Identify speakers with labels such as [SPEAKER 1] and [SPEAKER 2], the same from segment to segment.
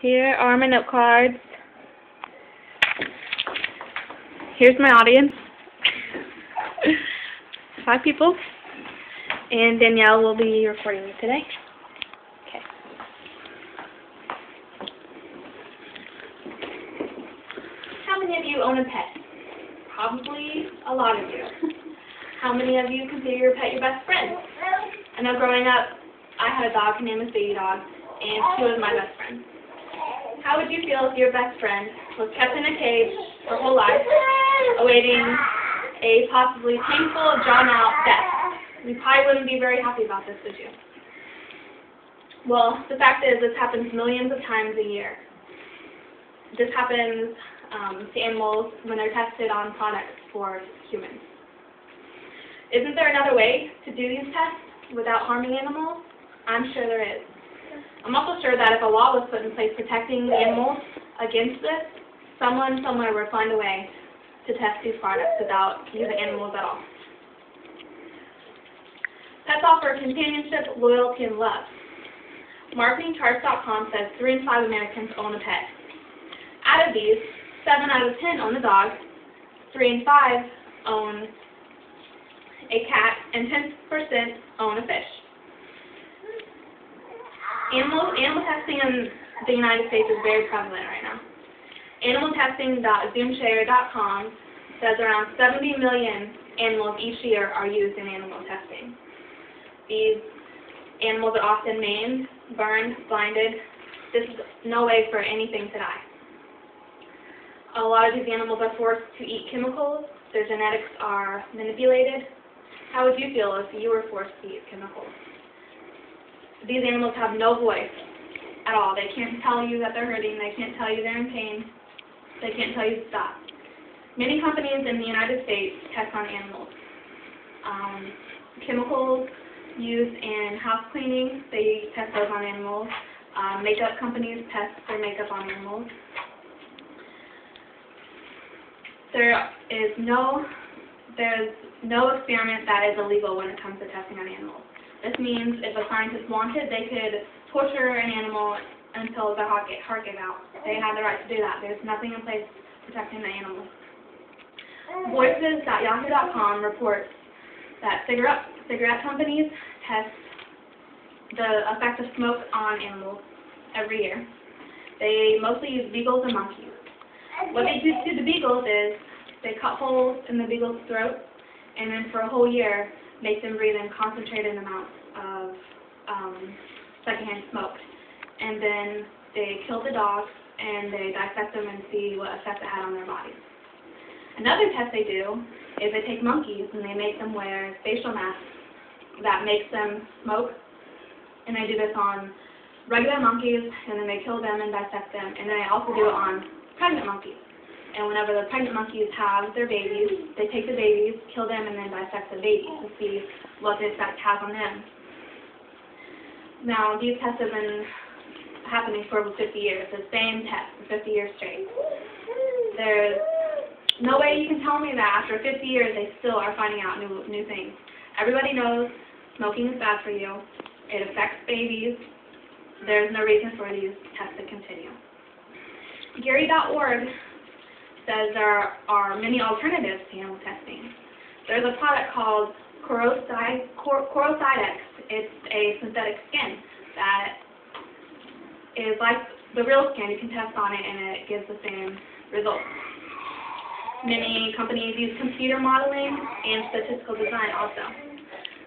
[SPEAKER 1] Here are my note cards. Here's my audience. 5 people. And Danielle will be recording me today. Okay. How many of you own a pet? Probably a lot of you. How many of you consider your pet your best friend? I know growing up, I had a dog. Her name was Baby Dog, and she was my best friend. How would you feel if your best friend was kept in a cage her whole life, awaiting a possibly painful, drawn-out death? You probably wouldn't be very happy about this, would you? Well, the fact is, this happens millions of times a year. This happens to animals when they're tested on products for humans. Isn't there another way to do these tests without harming animals? I'm sure there is. I'm also sure that if a law was put in place protecting the animals against this, someone somewhere would find a way to test these products without using animals at all. Pets offer companionship, loyalty, and love. MarketingCharts.com says 3 in 5 Americans own a pet. Out of these, 7 out of 10 own a dog, 3 in 5 own a cat, and 10% own a fish. Animal testing in the United States is very prevalent right now. Animaltesting.zoomshare.com says around 70 million animals each year are used in animal testing. These animals are often maimed, burned, blinded. This is no way for anything to die. A lot of these animals are forced to eat chemicals. Their genetics are manipulated. How would you feel if you were forced to eat chemicals? These animals have no voice at all. They can't tell you that they're hurting. They can't tell you they're in pain. They can't tell you to stop. Many companies in the United States test on animals. Chemicals used in house cleaning, they test those on animals. Makeup companies test their makeup on animals. There's no experiment that is illegal when it comes to testing on animals. This means if a scientist wanted, they could torture an animal until the heart gave out. They have the right to do that. There's nothing in place protecting the animals. Voices.yahoo.com reports that cigarette companies test the effect of smoke on animals every year. They mostly use beagles and monkeys. What they do to the beagles is they cut holes in the beagle's throat, and then for a whole year make them breathe in concentrated amounts of secondhand smoke. And then they kill the dogs and they dissect them and see what effect it had on their bodies. Another test they do is they take monkeys and they make them wear facial masks that makes them smoke. And they do this on regular monkeys, and then they kill them and dissect them. And then they also do it on pregnant monkeys. And whenever the pregnant monkeys have their babies, they take the babies, kill them, and then dissect the babies to see what the effect has on them. Now, these tests have been happening for over 50 years, the same test for 50 years straight. There's no way you can tell me that after 50 years they still are finding out new things. Everybody knows smoking is bad for you. It affects babies. There's no reason for these tests to continue. Gary.org says there are many alternatives to animal testing. There's a product called Corocide X. It's a synthetic skin that is like the real skin. You can test on it and it gives the same results. Many companies use computer modeling and statistical design also.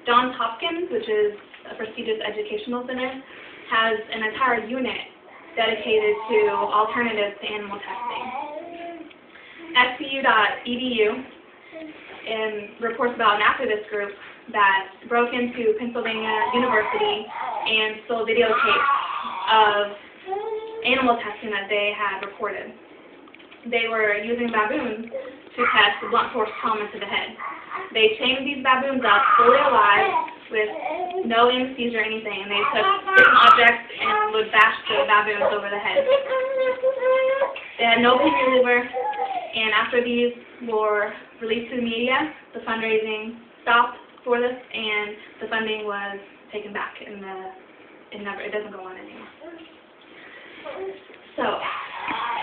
[SPEAKER 1] Johns Hopkins, which is a prestigious educational center, has an entire unit dedicated to alternatives to animal testing. SPU.edu reports about an activist group that broke into Pennsylvania University and stole videotapes of animal testing that they had recorded. They were using baboons to test blunt force trauma to the head. They chained these baboons up fully alive with no anesthesia or anything, and they took different objects and would bash the baboons over the head. They had no pain reliever, and after these were released to the media, the fundraising stopped for this, and the funding was taken back, and it doesn't go on anymore.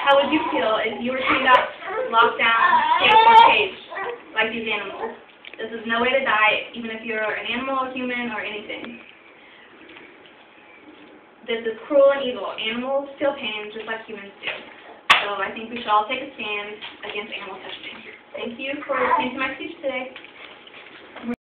[SPEAKER 1] How would you feel if you were chained up, locked down, or caged like these animals? This is no way to die, even if you're an animal, a human, or anything. This is cruel and evil. Animals feel pain just like humans do. So I think we should all take a stand against animal testing. Thank you for listening to my speech today.